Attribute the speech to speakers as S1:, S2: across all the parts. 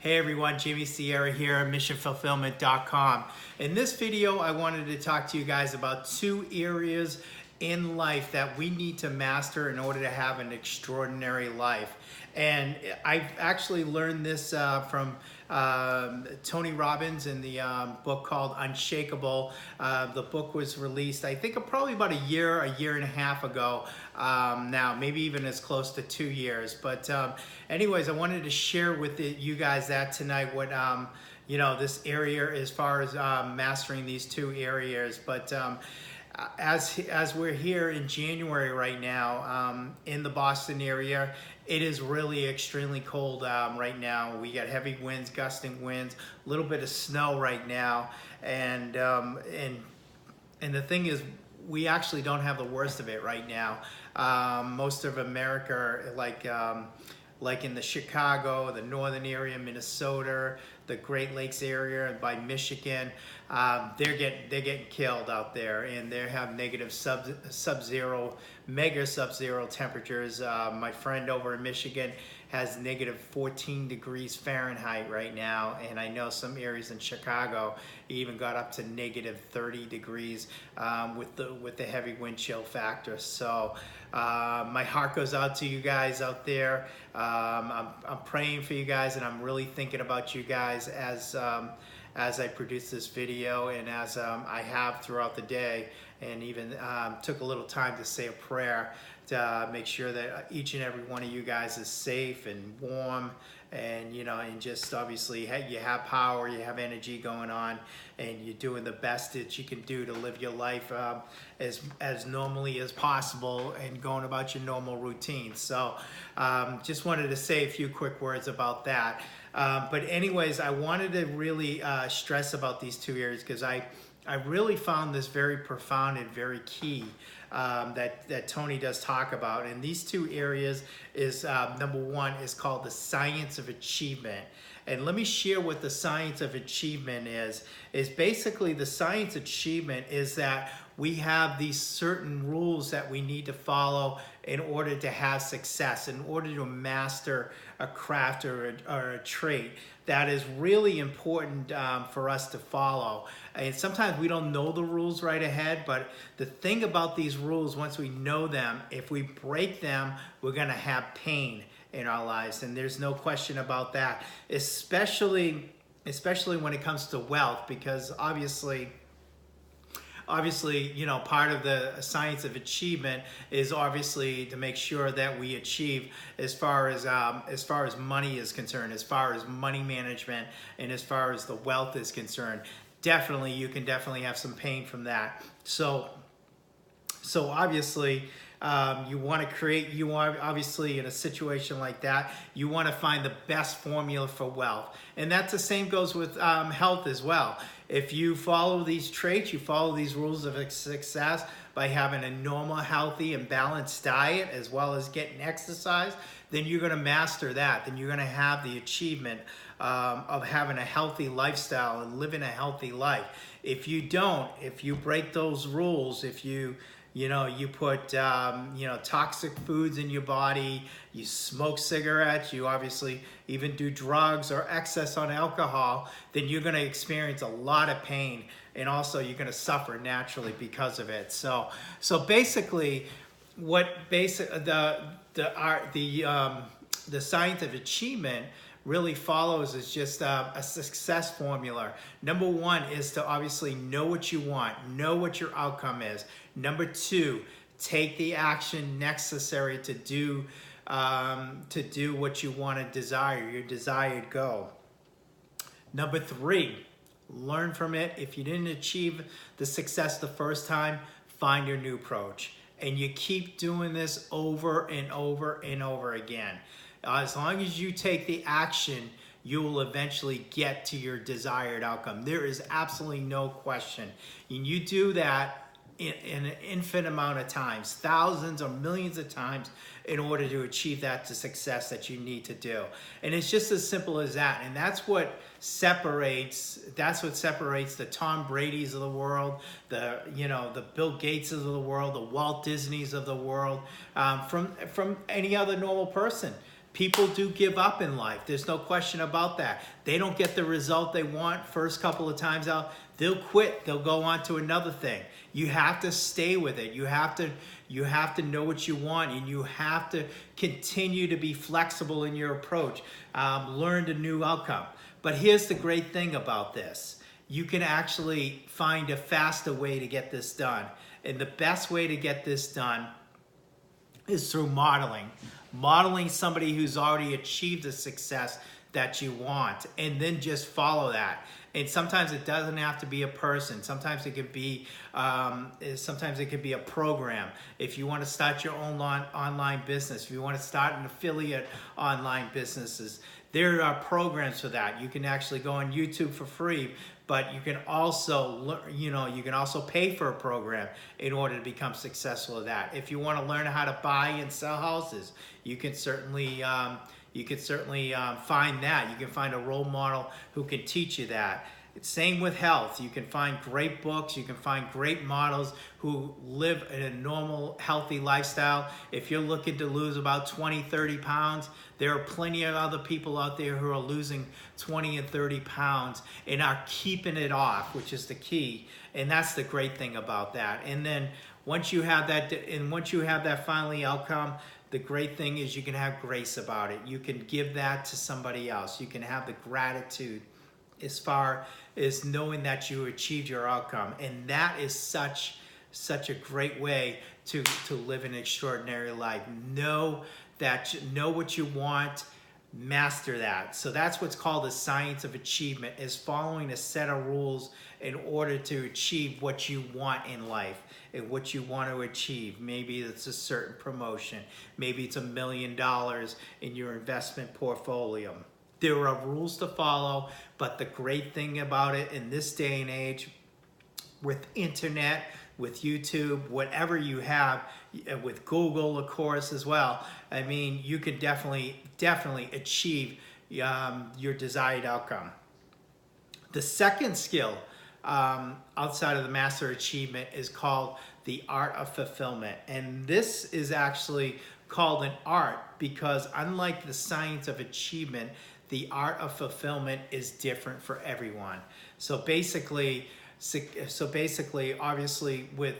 S1: Hey everyone, Jamie Sierra here, missionfulfillment.com. In this video, I wanted to talk to you guys about 2 areas in life that we need to master in order to have an extraordinary life. And I've actually learned this from Tony Robbins in the book called Unshakable. The book was released, I think, probably about a year and a half ago now, maybe even as close to 2 years. But anyways, I wanted to share with you guys that tonight, what this area as far as mastering these 2 areas. But as we're here in January right now, in the Boston area, it is really extremely cold right now. We got heavy winds, gusting winds, a little bit of snow right now, and the thing is, we actually don't have the worst of it right now. Most of America, like in the Chicago, the northern area, Minnesota, the Great Lakes area, and by Michigan, they're getting killed out there, and they have negative sub-zero, mega sub-zero temperatures. My friend over in Michigan has negative 14 degrees Fahrenheit right now, and I know some areas in Chicago even got up to negative 30 degrees with the heavy wind chill factor. So my heart goes out to you guys out there. I'm praying for you guys, and I'm really thinking about you guys as I produce this video, and as I have throughout the day, and even took a little time to say a prayer to make sure that each and every one of you guys is safe and warm, and and just obviously you have power, you have energy going on, and you're doing the best that you can do to live your life as normally as possible, and going about your normal routine. So just wanted to say a few quick words about that. But anyways, I wanted to really stress about these 2 areas, because I really found this very profound and very key that Tony does talk about. And these 2 areas is, number 1 is called the science of achievement. And let me share what the science of achievement is. Basically, the science of achievement is that we have these certain rules that we need to follow in order to have success, in order to master a craft or a trait that is really important for us to follow. And sometimes we don't know the rules right ahead, but the thing about these rules, once we know them, if we break them, we're gonna have pain in our lives, and there's no question about that, especially when it comes to wealth, because obviously, part of the science of achievement is obviously to make sure that we achieve as far as money is concerned, as far as money management, and as far as the wealth is concerned. Definitely, you can definitely have some pain from that. So obviously, obviously in a situation like that, you want to find the best formula for wealth. And that's the same goes with health as well. If you follow these traits, you follow these rules of success by having a normal, healthy, and balanced diet, as well as getting exercise, then you're going to master that. Then you're going to have the achievement of having a healthy lifestyle and living a healthy life. If you don't, if you break those rules, if you put toxic foods in your body, you smoke cigarettes, you obviously even do drugs or excess on alcohol, then you're going to experience a lot of pain, and also you're going to suffer naturally because of it. So basically, the science of achievement really follows is just a success formula. Number 1 is to obviously know what you want, know what your outcome is. Number 2, take the action necessary to do what you want to desire, your desired goal. Number 3, learn from it. If you didn't achieve the success the first time, find your new approach. And you keep doing this over and over and over again. As long as you take the action, you will eventually get to your desired outcome. There is absolutely no question. And you do that in an infinite amount of times, thousands or millions of times, in order to achieve the success that you need to do. And it's just as simple as that. And that's what separates the Tom Brady's of the world, the Bill Gateses of the world, the Walt Disneys of the world, from any other normal person. People do give up in life. There's no question about that. They don't get the result they want first couple of times out. They'll quit. They'll go on to another thing. You have to stay with it. You have to know what you want, and you have to continue to be flexible in your approach. Learn a new outcome. But here's the great thing about this. You can actually find a faster way to get this done. And the best way to get this done is through modeling. Modeling somebody who's already achieved the success that you want, and then just follow that. And sometimes it doesn't have to be a person. Sometimes it could be a program. If you want to start your own online business, if you want to start an affiliate online businesses, there are programs for that. You can actually go on YouTube for free, but you can also pay for a program in order to become successful at that. If you want to learn how to buy and sell houses, you can certainly find that. You can find a role model who can teach you that. Same with health. You can find great books. You can find great models who live in a normal, healthy lifestyle. If you're looking to lose about 20, 30 pounds, there are plenty of other people out there who are losing 20 and 30 pounds and are keeping it off, which is the key. And that's the great thing about that. And then once you have that finally outcome, the great thing is you can have grace about it. You can give that to somebody else. You can have the gratitude as far as knowing that you achieved your outcome. And that is such a great way to live an extraordinary life. Know what you want, master that. So that's what's called the science of achievement, is following a set of rules in order to achieve what you want in life and what you want to achieve. Maybe it's a certain promotion. Maybe it's $1 million in your investment portfolio. There are rules to follow, but the great thing about it in this day and age, with internet, with YouTube, whatever you have, with Google, of course, as well, I mean, you can definitely achieve your desired outcome. The second skill outside of the master achievement is called the art of fulfillment. And this is actually called an art because, unlike the science of achievement, the art of fulfillment is different for everyone. So basically, obviously, with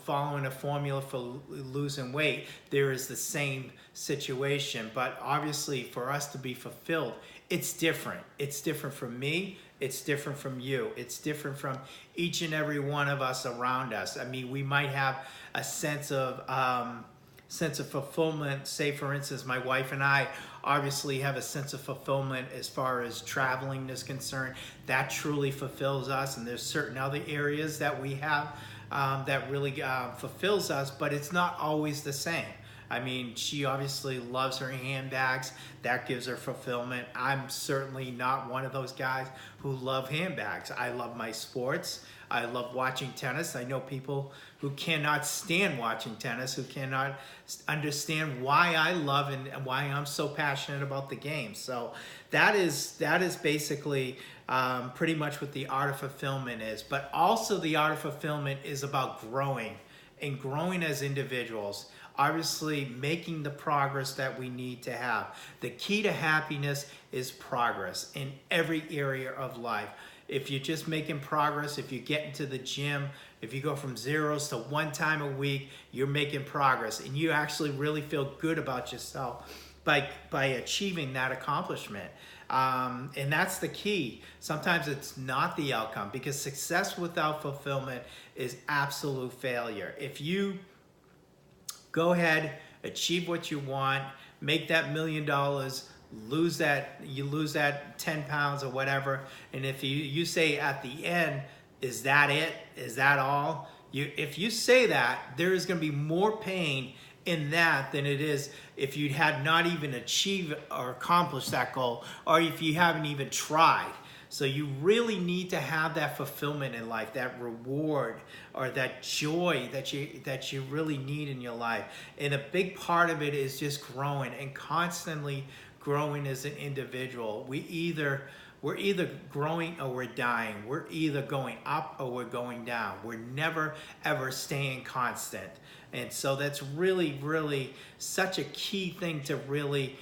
S1: following a formula for losing weight, there is the same situation. But obviously, for us to be fulfilled, it's different. It's different from me. It's different from you. It's different from each and every one of us around us. I mean, we might have a sense of fulfillment. Say, for instance, my wife and I obviously have a sense of fulfillment as far as traveling is concerned. That truly fulfills us, and there's certain other areas that we have that really fulfills us, but it's not always the same. I mean, she obviously loves her handbags. That gives her fulfillment. I'm certainly not one of those guys who love handbags. I love my sports. I love watching tennis. I know people who cannot stand watching tennis, who cannot understand why I love and why I'm so passionate about the game. So that is basically pretty much what the art of fulfillment is. But also the art of fulfillment is about growing and growing as individuals. Obviously, making the progress that we need to have. The key to happiness is progress in every area of life. If you're just making progress, if you get into the gym, if you go from zeros to 1 time a week, you're making progress, and you actually really feel good about yourself by achieving that accomplishment. And that's the key. Sometimes it's not the outcome, because success without fulfillment is absolute failure. If you go ahead, achieve what you want, make that $1 million, lose that 10 pounds or whatever, and if you say at the end, is that it? Is that all? If you say that, there is going to be more pain in that than it is if you had not even achieved or accomplished that goal, or if you haven't even tried. So you really need to have that fulfillment in life, that reward or that joy that you really need in your life. And a big part of it is just growing and constantly growing as an individual. We're either growing or we're dying. We're either going up or we're going down. We're never ever staying constant. And so that's really, really such a key thing to really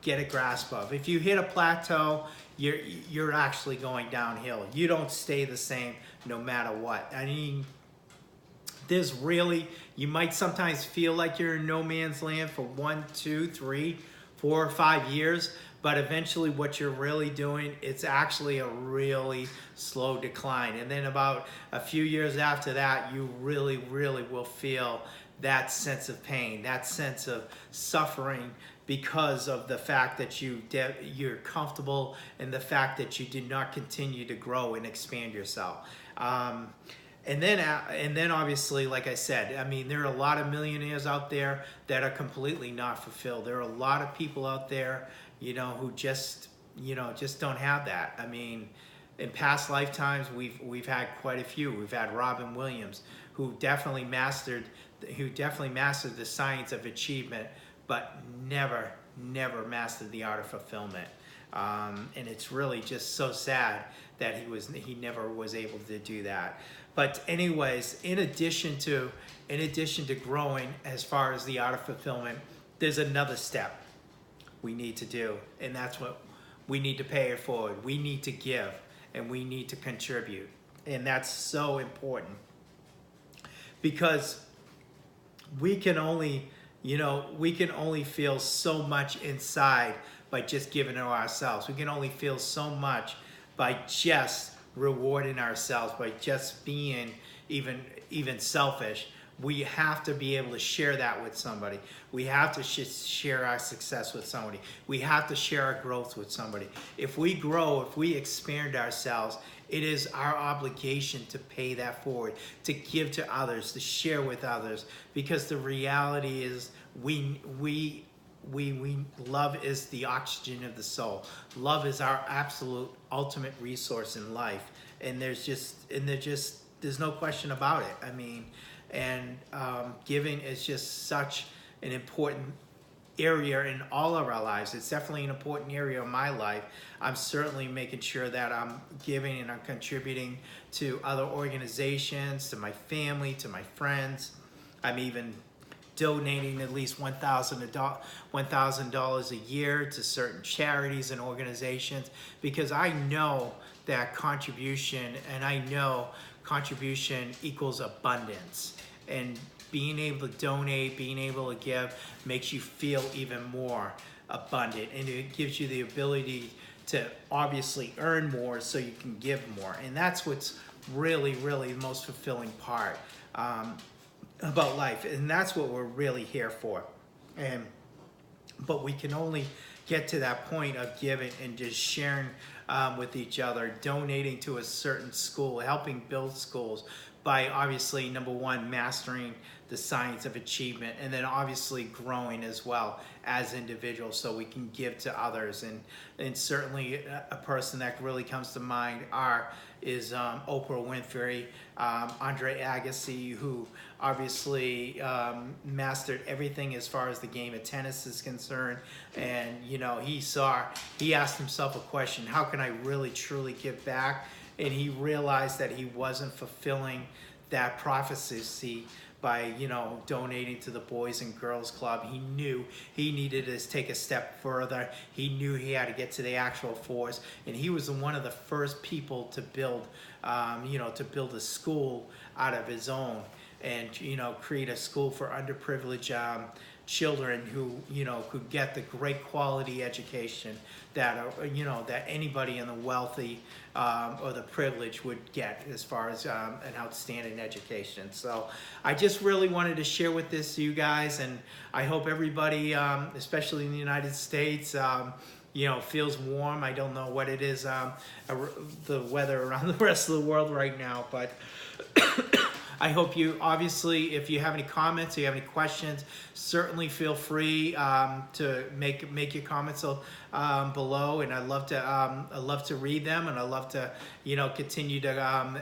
S1: get a grasp of. If you hit a plateau, you're actually going downhill. You don't stay the same no matter what. I mean, you might sometimes feel like you're in no man's land for 1, 2, 3, 4, or 5 years, but eventually what you're really doing, it's actually a really slow decline. And then about a few years after that, you really will feel that sense of pain, that sense of suffering, because of the fact that you're comfortable and the fact that you did not continue to grow and expand yourself. And then obviously, like I said, I mean, there are a lot of millionaires out there that are completely not fulfilled. There are a lot of people out there, who just don't have that. I mean, in past lifetimes, we've had quite a few. We've had Robin Williams, who definitely mastered the science of achievement, but never mastered the art of fulfillment. And it's really just so sad that he never was able to do that. But anyways, in addition to growing as far as the art of fulfillment, there's another step we need to do, and that's what we need to pay it forward. We need to give, and we need to contribute, and that's so important, because we can only feel so much inside by just giving to ourselves. We can only feel so much by just rewarding ourselves, by just being even selfish. We have to be able to share that with somebody. We have to share our success with somebody. We have to share our growth with somebody. If we grow, if we expand ourselves, it is our obligation to pay that forward, to give to others, to share with others, because the reality is love is the oxygen of the soul. Love is our absolute ultimate resource in life, and there's no question about it. I mean, and giving is just such an important area in all of our lives. It's definitely an important area of my life. I'm certainly making sure that I'm giving and I'm contributing to other organizations, to my family, to my friends. I'm even donating at least $1,000 a year to certain charities and organizations, because I know that contribution equals abundance, and being able to donate, being able to give makes you feel even more abundant, and it gives you the ability to obviously earn more so you can give more. And that's what's really the most fulfilling part about life, and that's what we're really here for. But we can only get to that point of giving and just sharing with each other, donating to a certain school, helping build schools, by obviously, number one, mastering the science of achievement, and then obviously growing as well as individuals so we can give to others. And certainly a person that really comes to mind is Oprah Winfrey, Andre Agassi, who obviously mastered everything as far as the game of tennis is concerned. And he asked himself a question: how can I really truly give back? And he realized that he wasn't fulfilling that prophecy by donating to the Boys and Girls Club. He knew he needed to take a step further. He knew he had to get to the actual force, and he was one of the first people to build a school out of his own, and create a school for underprivileged children who could get the great quality education that that anybody in the wealthy or the privileged would get, as far as an outstanding education. So I just really wanted to share with this to you guys, and I hope everybody, especially in the United States, feels warm. I don't know what it is, the weather around the rest of the world right now, but I hope you, obviously, if you have any comments, or you have any questions, certainly feel free to make your comments below, and I love to read them, and I love to continue to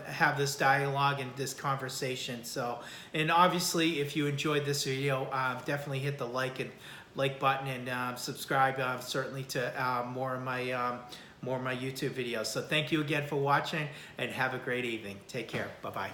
S1: have this dialogue and this conversation. So, and obviously, if you enjoyed this video, definitely hit the like button, and subscribe certainly to more of my YouTube videos. So thank you again for watching, and have a great evening. Take care. Bye-bye.